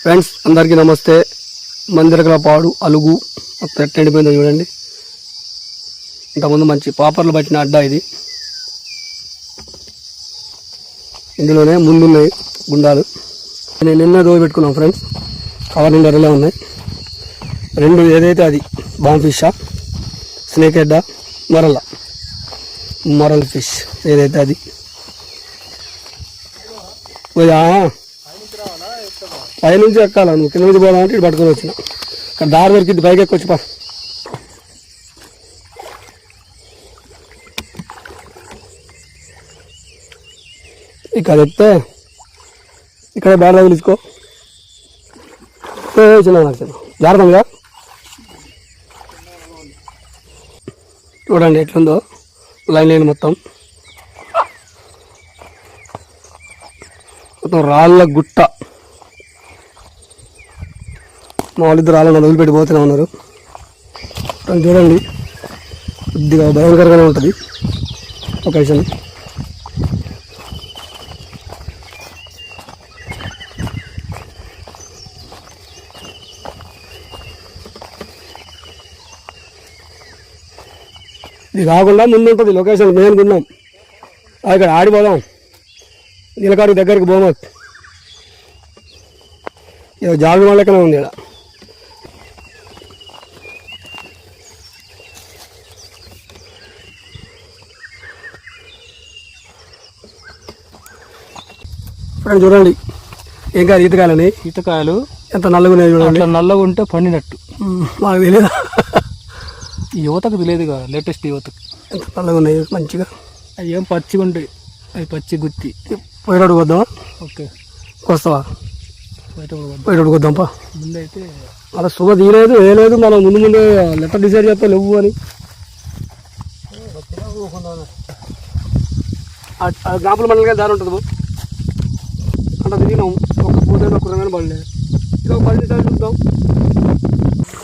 Friends అందరికీ నమస్తే. మందిరకల పాడు అలుగు మొత్తం ఎట్ట ఎండిపోయిందో చూడండి. ఇంతకుముందు మంచి పాపర్లు పట్టిన అడ్డా ఇది. ఇందులోనే ముందున్నాయి గుండాలు. నేను నిన్న దోవి పెట్టుకున్నాను ఫ్రెండ్స్. కవర్ నిండా ఎర్రలే ఉన్నాయి. రెండు ఏదైతే అది bomb fish, snake head, moral fish ఏదైతే అది. పై నుంచి ఎక్కాల, నువ్వు కింద నుంచి పోదామంటే ఇటు పట్టుకొని వచ్చిన. ఇక్కడ దారి దొరికింది, పైకి ఎక్కొచ్చి పా. ఇక్కడ ఎత్తే ఇక్కడ బ్యాడ్ తగిలించుకో. చిన్న జాగ్రత్తగా చూడండి ఎట్లుందో లైన్ మొత్తం రాళ్ళ గుట్ట. మా వాళ్ళిద్దరు రాళ్ళని వదిలిపెట్టిపోతూనే ఉన్నారు. చూడండి కొద్దిగా భయంకరంగానే ఉంటుంది లొకేషన్. ఇది కాకుండా ముందు ఉంటుంది లొకేషన్. మేము ఉన్నాం ఇక్కడ ఆడిపోదాం. నీలకాడికి దగ్గరికి పోమా. ఇక జాగు వాళ్ళకనే ఉంది ఇక్కడ. ఫ్రెండ్ చూడండి ఏం కాదు ఈతకాయలని. ఈతకాయలు ఎంత నల్లగా ఉన్నాయి చూడండి. నల్లగా ఉంటే పండినట్టు. మాకు తెలియదా? యువతకు తెలియదుగా, లేటెస్ట్ యువతకు. ఎంత నల్లగా ఉన్నాయి మంచిగా. అవి ఏం పచ్చిగా ఉంటాయి, అవి పచ్చి గుత్తి. పోయేటోడు వద్దామా? ఓకే వస్తావా? పోయేటోడు వద్దాంపా. ముందైతే అలా శుభ తీయలేదు ఏ లేదు. మనం ముందు లెటర్ డిసైడ్ చేస్తా లేవు అని గాపుల మండలిగా దారి ఉంటుంది. అంటే తిరిగినాం ఒక పూజ కురంగానే పడలేదు. ఇది ఒక 10 నిమిషాలు చూద్దాం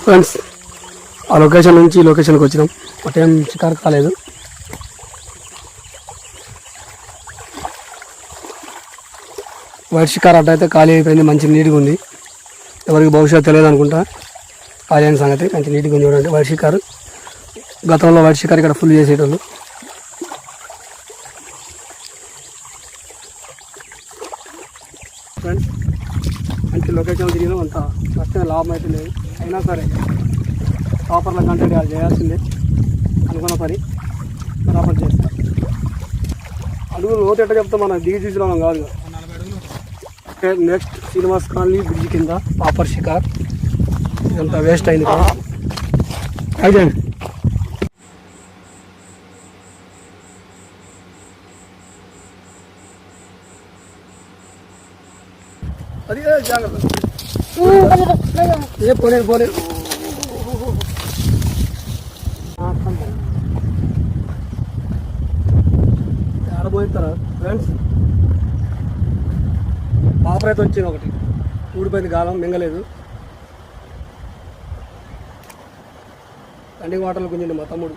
ఫ్రెండ్స్. ఆ లొకేషన్ నుంచి ఈ లొకేషన్కి వచ్చినాం. అటేం షికారు కాలేదు. వైట్ షికార్ అడ్డ అయితే ఖాళీ అయిపోయింది. మంచి నీట్గా ఉంది. ఎవరికి భవిష్యత్తు తెలియదు అనుకుంటా ఖాళీ అయిన సంగతి. మంచి నీట్గా ఉంది చూడండి. వైట్ షికారు గతంలో వైట్ షికార్ ఇక్కడ ఫుల్ చేసేటోళ్ళు. ఫ్రెండ్స్ మంచి లొకేషన్ తిరిగినా అంత నష్టమే లాభం అయితే లేదు. అయినా సరే ప్రాపర్లో కంటెంట్ చేయాల్సిందే. అనుకున్న పని బరాబర్ చేస్తా. అడుగులు లోతు ఎట్ట చెప్తా, మనం దిగి చూసినాం కాదు. నెక్స్ట్ శ్రీనివాస్ కాలనీ బ్రిడ్జ్ కింద పాపర్ షికార్. ఇదంతా వేస్ట్ అయింది కదా. అయితే అది జాగ్రత్త పోలేదు ఆడబోతారా ఫ్రెండ్స్. పాపర్ అయితే వచ్చింది ఒకటి, ఊడిపోయింది, గాలం మింగలేదు. కంటికి వాటర్లు గుంజిండు మా తమ్ముడు.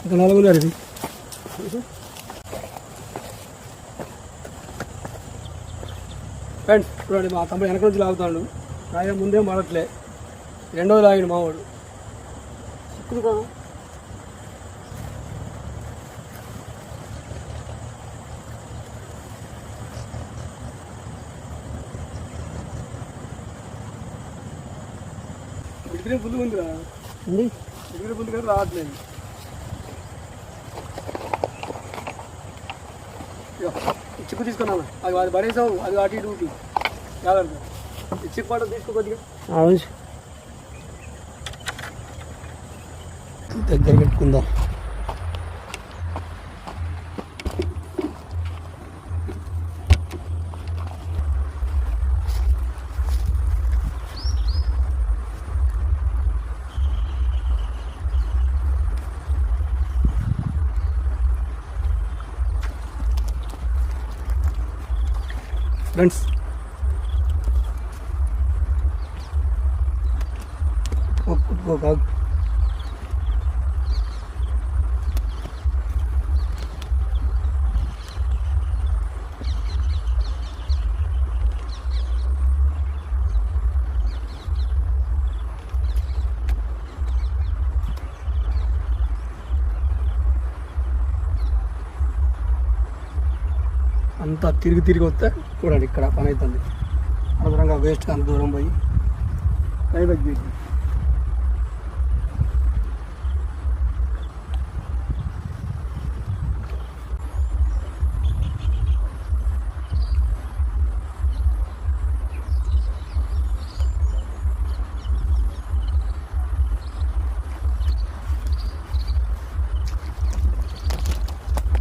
ఇంకా 4 ఇది. ఫ్రెండ్స్ చూడండి మా తమ్ముడు వెనక నుంచి లాగుతాడు. ఆయన ముందే మడట్లే, రెండోది లాగిడు మావాడు. బిడ్డ ఫుల్ ఉందిరా, బిడ్డ ఫుల్ కానీ రావట్లేదు. చిక్కు తీసుకున్నాను, అది పడేసావు, అది అటు ఇటు ఊపి జాగ్రత్త. చిక్కు పాట తీసుకో కొద్దిగా దగ్గర పెట్టుకుందాం. ఫ్రెండ్స్ అంతా తిరిగి వస్తే చూడండి ఇక్కడ పని అవుతుంది అనవసరంగా వేస్ట్గా అంత దూరం పోయి టైం ఎగ్జిట్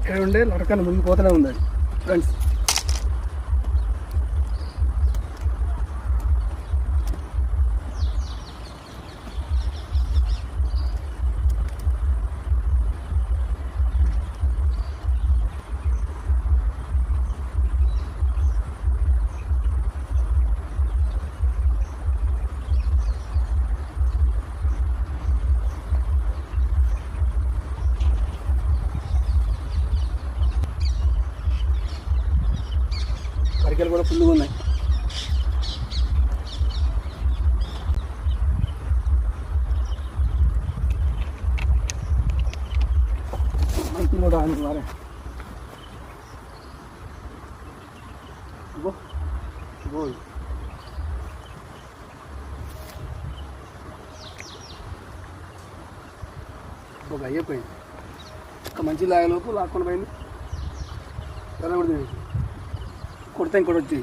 ఇక్కడ ఉండే లడకన్న ముందు పోతూనే ఉంది అది ఫ్రెండ్స్. పరికలు కూడా ఫుల్గా ఉన్నాయి. మంచి కూడా అనుకున్నారే ఒక అయ్యిపోయింది. ఒక మంచి లాగలోపు లాక్కొని పోయింది. ఎలా కూడా కొడితే ఇంకోటి వచ్చి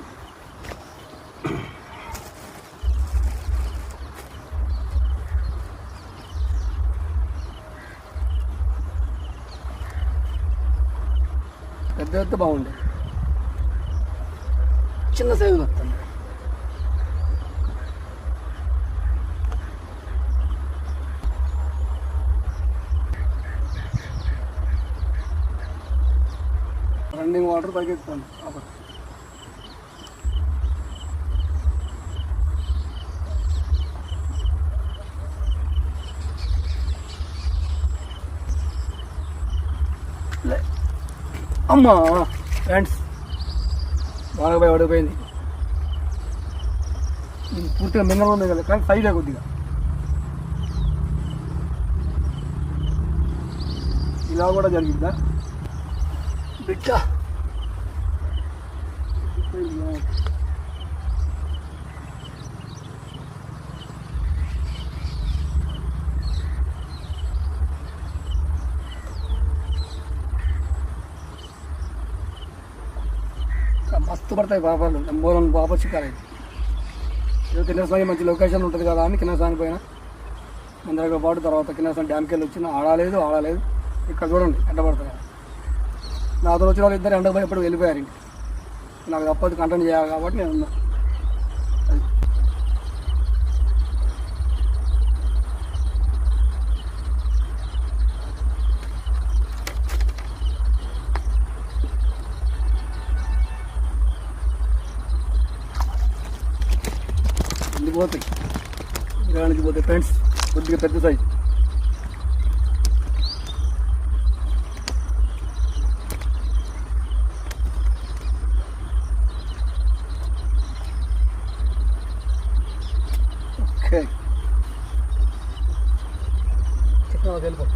పెద్ద పెద్ద బాగుండే, చిన్న సైజు వస్తుంది. రన్నింగ్ వాటర్ పైకి ఎక్కుతాను అప్పుడు అమ్మా ఫ్రెండ్స్ బాగా పోయి పడిపోయింది. పూర్తిగా మినరల్ ఉంది కదా కానీ సైజే కొద్దిగా ఇలా కూడా జరిగిందా బిడ్డ. మస్తు పడతాయి పాపాలు, మూలం పాప చిక్కాలి. ఏదో కిన్నెరసాని మంచి లొకేషన్ ఉంటుంది కదా అని కిన్నెరసాని పోయినా అందరితో పాటు. తర్వాత కిన్నెరసాని డ్యామ్కి వెళ్ళి వచ్చిన ఆడలేదు. ఇక్కడ చూడండి ఎండ పడుతుంది. నాతో వచ్చిన వాళ్ళు ఇద్దరు ఎండ పోయి ఎప్పుడు వెళ్ళిపోయారు ఇంటికి. నాకు తప్పదు కంటెంట్ చేయాలి కాబట్టి నేను ఉన్నా. పోతాయి గ్రానికి పోతాయి ఫ్రెండ్స్, కొద్దిగా పెద్ద సైజు. ఓకే చెప్పిన వెళ్ళిపో.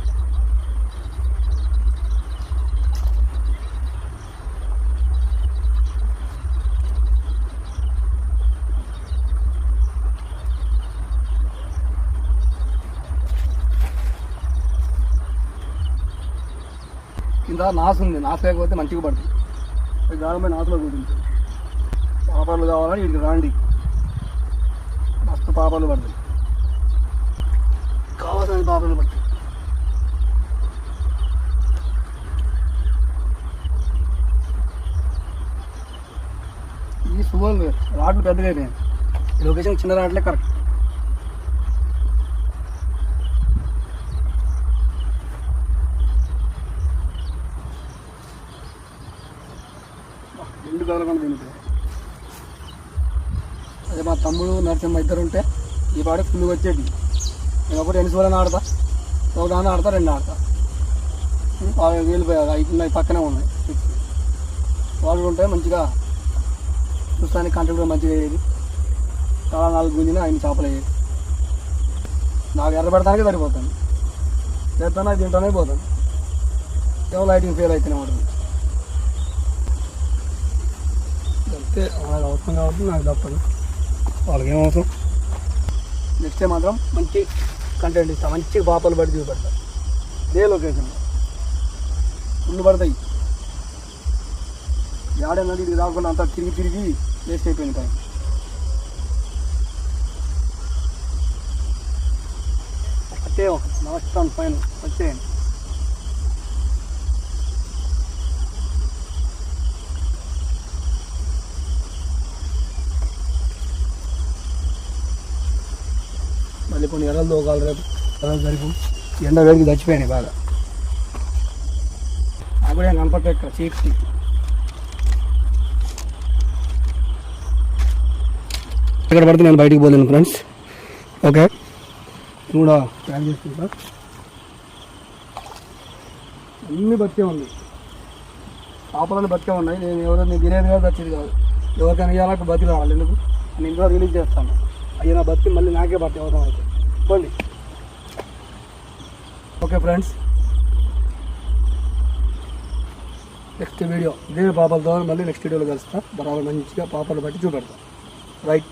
కింద నాసు ఉంది, నాసు లేకపోతే మంచిగా పడుతుంది. గాలమే నాసులో కూర్చుంటుంది. పాపాలు కావాలని వీటికి రాండి, మస్తు పాపాలు పడతాయి. కావాల్సిన పాపాలు పడతాయి. ఈ సువల్ రాడ్లు పెద్దగా అయినాయి. ఈ లొకేషన్ చిన్న రాడ్లే కరెక్ట్. రెండు కదలకుండా తింటుంది. మా తమ్ముడు నరసింహ ఇద్దరు ఉంటే ఈ పాడి ఫుల్గా వచ్చేది. నేను ఒకటి 2 సోలని ఆడతా, ఒక దాన్ని ఆడతా, 2 ఆడతా. వీళ్ళు ఉన్నాయి పక్కనే ఉన్నాయి. వాళ్ళు ఉంటే మంచిగా చూస్తానికి కంటెంట్ కూడా మంచిగా అయ్యేది. చాలా 4 గుంజిన 5 చేపలు అయ్యేది. నాకు ఎర్రబెడతానికే సరిపోతాను, చేస్తాను అది తింటానే పోతాను. ఏమో లైటింగ్ ఫెయిల్ అయితేనే ఉంటుంది. అంతే నాకు అవసరం కాబట్టి నాకు తప్పదు, వాళ్ళకి ఏం అవసరం. నెక్స్ట్ టైం మాత్రం మంచి కంటెంట్ ఇస్తాను, మంచిగా పాపలు పడి చూపెడతా. ఇదే లొకేషన్లో ఫుల్ పడతాయి. ఏడేనండి ఇది రాకుండా అంతా తిరిగి వేస్ట్ అయిపోయింది టైం. ఒకటే ఒక నమస్కారం పైన వచ్చేయండి. మళ్ళీ కొన్ని ఎర్రలు దోకాలి రేపు. ఎర్రలు సరిపు ఎండ వేడికి చచ్చిపోయినాయి బాగా. అప్పుడే కనపట్టే ఇక్కడ చీప్కి. ఇక్కడ పడితే నేను బయటికి పోలేను ఫ్రెండ్స్. ఓకే ఇది కూడా ప్యాక్ చేసుకుంటా. అన్నీ బతికే ఉన్నాయి, చేపలన్నీ బతికే ఉన్నాయి. నేను ఎవరైనా తినేది కాదు, వచ్చేది కాదు. ఎవరికైనా ఇవ్వాలంటే బతికి రావాలి. ఎందుకు నేను ఇంట్లో రిలీజ్ చేస్తాను. అయ్యి నా బతికి మళ్ళీ నాకే బతి అవుతాం అయితే పోండి. ఓకే ఫ్రెండ్స్, నెక్స్ట్ వీడియో ఇదే పాపలతో మళ్ళీ నెక్స్ట్ వీడియోలో కలుస్తా. బరాబర్ మంచిగా పాపలు బట్టి చూపెడతా. రైట్.